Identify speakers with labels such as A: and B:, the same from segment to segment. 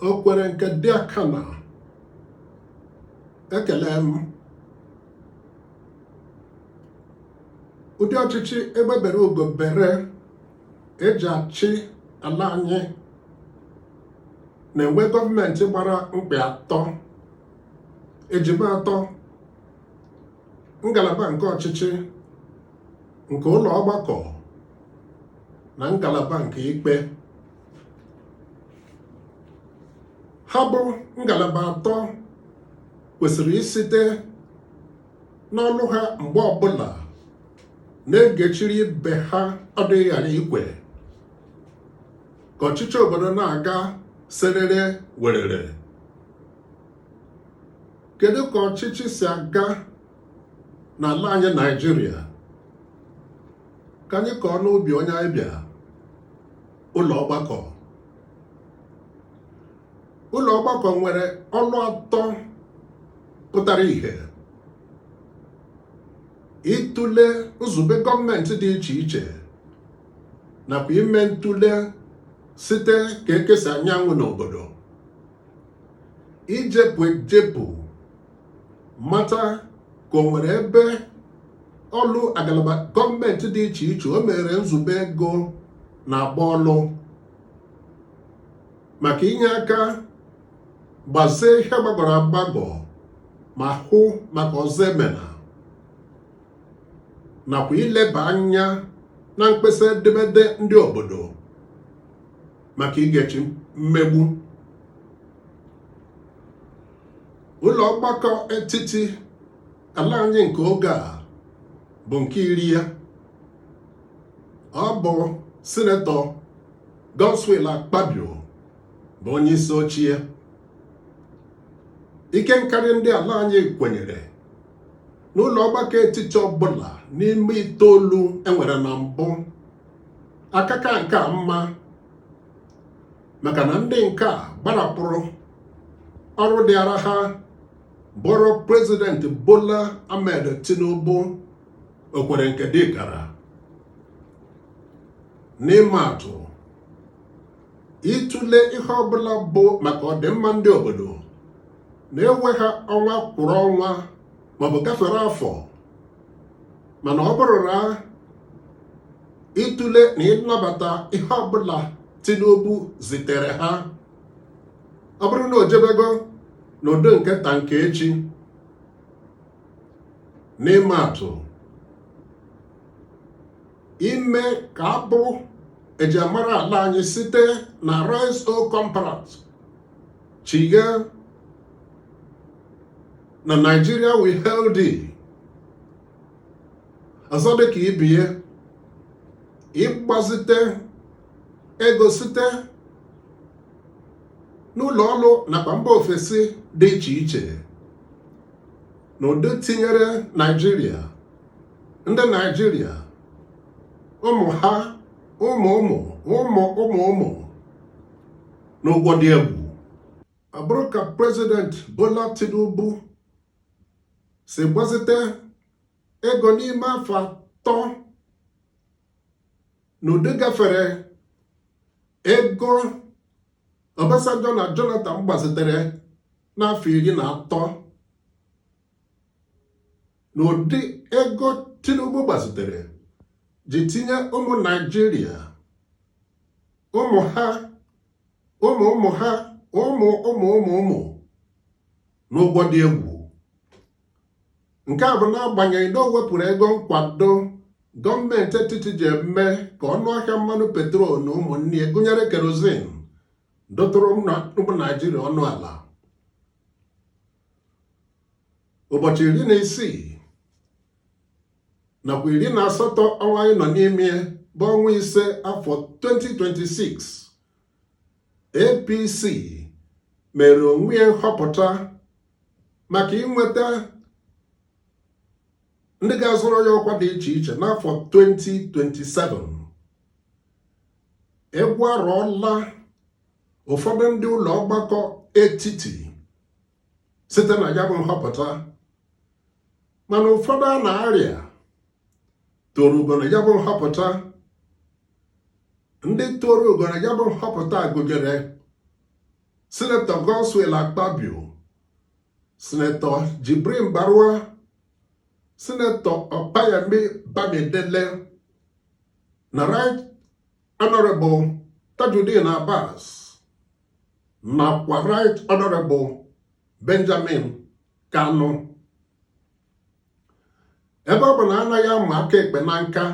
A: o kwere nke dị aka na ekele m ụdị ọchịchị egbebere ugo bere eji achị ala anyị na-enwe gọọmenti gbara mkpị atọ, ejima atọ: ngalaba nke ọchịchị, nke ụlọ ọgbakọ na ngalaba nke ikpe. Ha bụ ngalaba atọ kwesịrị isite n'ọlụ ha mgbe ọbụla na-egechiri ibe ha adịghị ghara ikwe ka ọchịchị obodo na-aga serere werere. Kedu ka ọchịchị si aga n'ala anyị Naịjirịa? Ka anyị kọọ n'ubi onye anyị bịa, ụlọ ọgbakọ. Ụlọ ọgbakọ nwere ọlụ atọ pụtara ìhè: ịtụle nzube gọọmenti dị iche iche nakwa ime ntụle site ka ekesa anyanwụ n'obodo, ijepụ ejepụ mata ka o nwere ebe ọlụ agalaba gọọmenti dị iche iche o mere nzube ego na-agba ọlụ maka inye aka gbazie ihe gbagọrọ agbagọ ma hụ maka ọzọ emena, nakwa ileba anya na mkpesa edemede ndị obodo maka igechi mmegbu. Ụlọ ọgbakọ etiti ala anyị nke oge a bụ nke iri ya. Ọ bụ Sinetọ Godswill Akpabio bụ onye isi ochie. Ike nkarị ndị ala anyị kwenyere n'ụlọ ọgbakọ etiti ọbụla n'ime 9 enwere na mbụ akaka nke a mma, maka na ndị nke a gbarapụrụ ọrụ dịara ha bụrụ Prezidenti Bola Ahmed Tinubu okwere nke dịkara. N'ime atụ, ịtụle ihe ọbụla bụ maka ọdịmma ndị obodo na-ewe ha ọnwa kwụrụ ọnwa maọbụ gafere afọ, mana ọ bụrụ na ịtụle na ịnabata ihe ọbụla Tinubu zitere ha, ọ bụrụ na o jebego n'udo nke tanke echi. N'ime atụ, ime ka abụ ejimara ala anyị site na Rise O Compact chigha na Nigeria we held it. Ọzọ dịka ibie, ịgbazite ego site n'ụlọ ọrụ nakwa mba ofesi dị iche iche n'ụdị tinyere Nigeria, ndị Nigeria, ụmụ ha, ụmụ n'ụgwọ dị egwu. Ọ bụrụ ka Prezidenti Bola Tinubu si gbazite ego n'ime afọ 3 n'ụdị gafere ego Obasanjo na Jonathan gbazitere n'afọ 13, n'ụdị ego Tinubu gbazitere ji tinye ụmụ Naịjirịa, ụmụ ha, ụmụ ha, ụmụ n'ụgwọ dị egwu. Nke a bụ n'agbanyeghị na o wepụrụ ego nkwado gọọmenti etiti ji eme ka ọnụ ahịa mmanụ petrol na ụmụnne ya gụnyere kerozin dọtụrụ ụmụ Naịjirịa ọnụ ala. Ụbọchị 16 nakwa 18 ọnwa anyị nọ n'ime bụ ọnwa 5 afọ 2026, APC mere onwe ya nhọpụta maka inweta ndị ga-azụrụ ya ọkwa dị iche iche n'afọ 2027. Egwu arụọla ụfọdụ ndị ụlọ ọgbakọ etiti site na ya bụ nhọpụta, mana ụfọdụ a na-arịa toro ugo na ya bụ nhọpụta. Ndị toro ugo na ya bụ nhọpụta gụnyere Senator Godswill Akpabio, Senator Jibrin Barua, Senator Opayemi Bamidele, na Right Honorable Tajuddin Abbas, nakwa Right Honorable Benjamin Kanu. Ebe ọ bụ na anaghị ama aka ekpe na nka,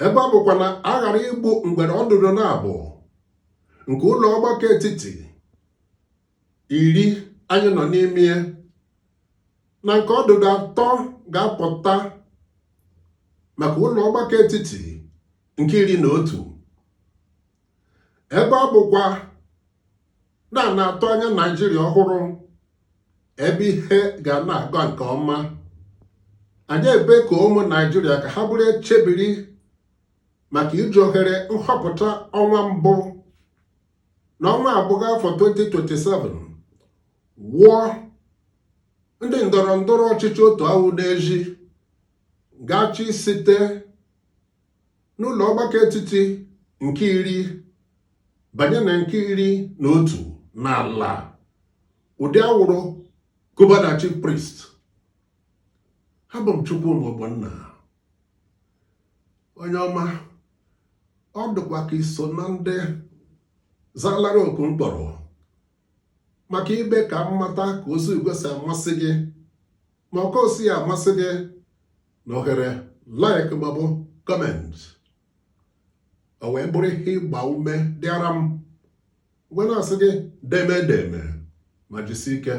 A: ebe ọ bụkwa na a ghara igbu mgbere ọdụdụ na abụọ nke ụlọ ọgbakọ etiti 10 anyị nọ n'ime na nke ọdụdụ 3 ga-apụta maka ụlọ ọgbakọ etiti nke 11, ebe ọ bụkwa na-atụ anya Naijiria ọhụrụ ebe ihe ga na-aga nke ọma. Anyị ebe ka ụmụ Naijiria ka ha bụrụ echebiri maka iji ohere nhọpụta ọnwa mbụ na ọnwa abụọ afọ 2027 wụọ ndị ndọrọ ndọrọ ọchịchị otu awụ n'eji gachi site n'ụlọ ọgbakọ etiti nke 10 banye na nke 11 n'ala ụdị awụrụ Gọvanọ Chief Priest. Ha bụ m Chukwuma Ogbonna, onye ọma. Ọ dịkwa ka iso na ndị zalara oku mkpọrọ maka ibe ka mmata ka ozi igwe si amasị gị ma ọ ka osi ya amasị gị na ohere like maọbụ comment o wee bụrụ ihe ịgba ume dịara m wee na-asị gị deme ma jisi ike.